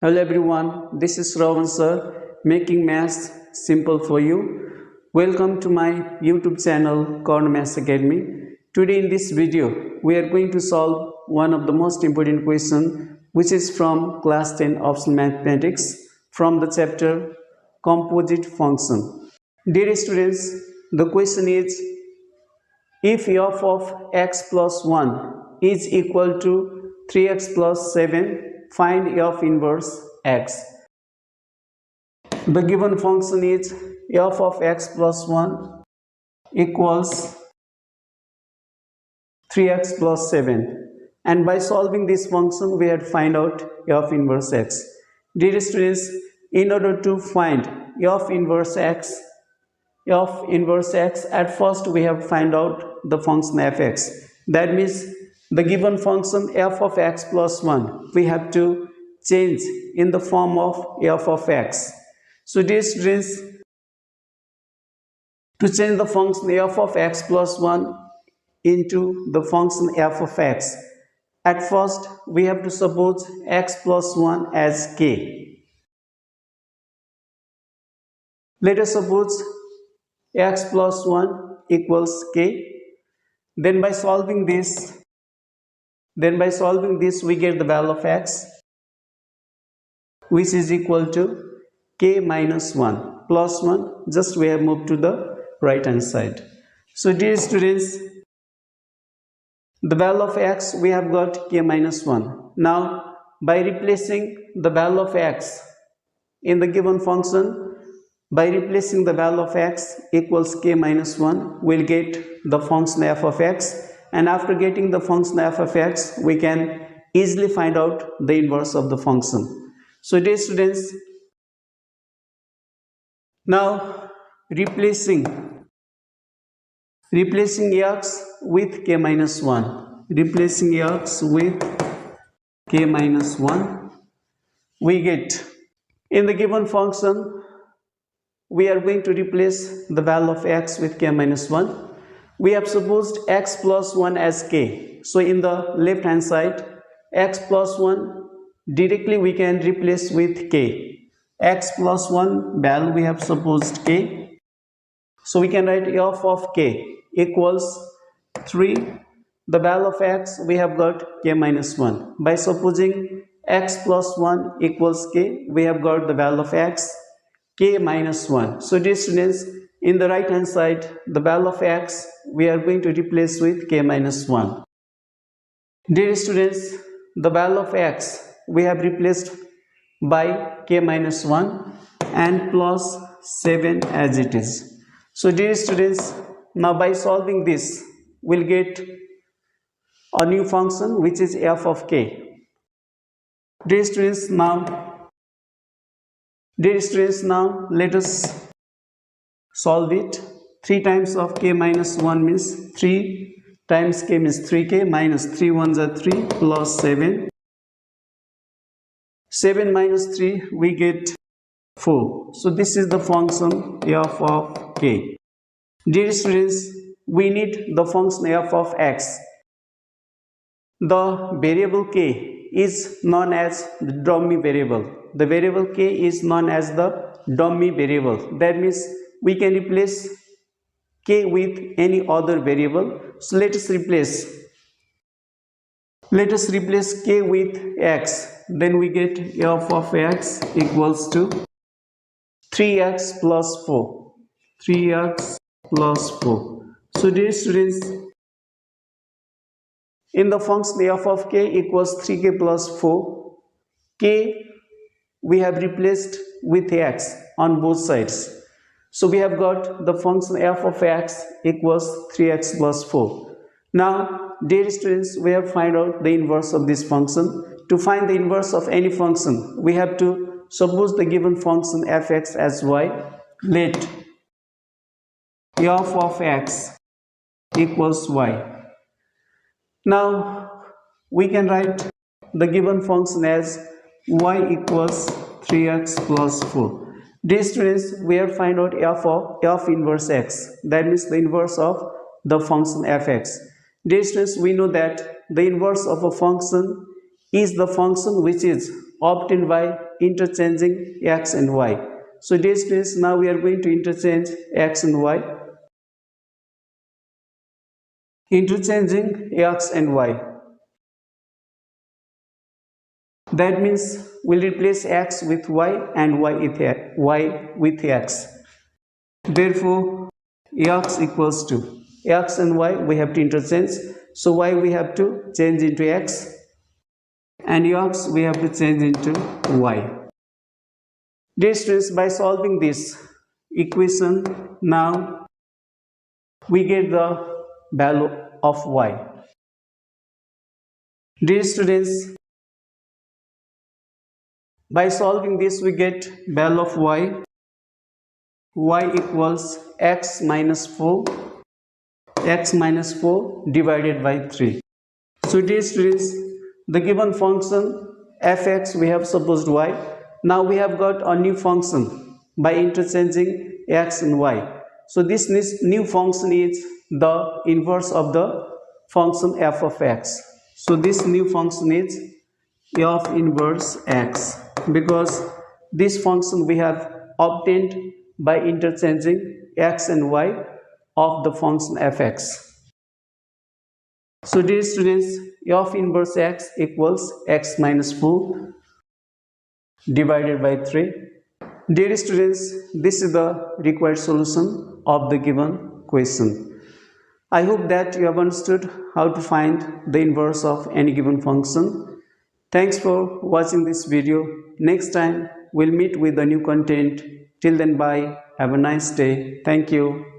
Hello everyone, this is Shrawan Sir, making maths simple for you. Welcome to my YouTube channel Karna Academy. Today in this video, we are going to solve one of the most important questions, which is from class 10 optional mathematics from the chapter composite function. Dear students, the question is, if f of x plus 1 is equal to 3x plus 7, find f inverse x. The given function is f of x plus 1 equals 3x plus 7, and by solving this function we had find out f inverse x. Dear students, in order to find f inverse x, at first we have find out the function fx. That means the given function f of x plus 1 we have to change in the form of f of x. So dear students, to change the function f of x plus 1 into the function f of x, at first we have to suppose x plus 1 as k. Let us suppose x plus 1 equals k. Then by solving this we get the value of x, which is equal to k minus 1 plus 1. Just we have moved to the right hand side. So dear students, the value of x we have got k minus 1. Now by replacing the value of x in the given function, by replacing the value of x equals k minus 1, we'll get the function f of x, and after getting the function f of x, we can easily find out the inverse of the function. So dear students, now replacing x with k minus 1, replacing x with k minus 1, we get in the given function we are going to replace the value of x with k minus 1. We have supposed x plus 1 as k. So in the left hand side, x plus 1 directly we can replace with k. X plus 1 value we have supposed k. So we can write f of k equals 3. The value of x we have got k minus 1. By supposing x plus 1 equals k, we have got the value of x k minus 1. So dear students, in the right hand side, the value of x we are going to replace with k minus 1. Dear students, the value of x we have replaced by k minus 1 and plus 7 as it is. So dear students, now by solving this, we'll get a new function which is f of k. Dear students, now let us solve it. 3 times of k minus 1 means 3 times k means 3k, minus 3 ones are 3 plus 7. 7 minus 3 we get 4. So this is the function f of k. Dear students, we need the function f of x. The variable k is known as the dummy variable. The variable k is known as the dummy variable. That means we can replace k with any other variable. So let us replace k with x. Then we get f of x equals to 3x plus 4. 3x plus 4. So dear students, in the function f of k equals 3k plus 4, k we have replaced with x on both sides. So we have got the function f of x equals 3x plus 4. Now, dear students, we have find out the inverse of this function. To find the inverse of any function, we have to suppose the given function fx as y. Let f of x equals y. Now, we can write the given function as y equals 3x plus 4. Dear students, we have find out f inverse x. That means the inverse of the function fx. Dear students, we know that the inverse of a function is the function which is obtained by interchanging x and y. So dear students, now we are going to interchange x and y. Interchanging x and y. That means we'll replace x with y and y with x. Therefore, x equals to x and y we have to interchange. So y we have to change into x and x we have to change into y. Dear students, by solving this equation, now we get the value of y. Dear students, by solving this we get value of y. Y equals x minus 4 divided by 3. So dear students, the given function fx we have supposed y. Now we have got a new function by interchanging x and y. So this new function is the inverse of the function f of x. So this new function is f inverse x, because this function we have obtained by interchanging x and y of the function fx. So dear students, f inverse x equals x minus 4 divided by 3. Dear students, this is the required solution of the given question. I hope that you have understood how to find the inverse of any given function. Thanks for watching this video. Next time we'll meet with a new content. Till then, bye. Have a nice day. Thank you.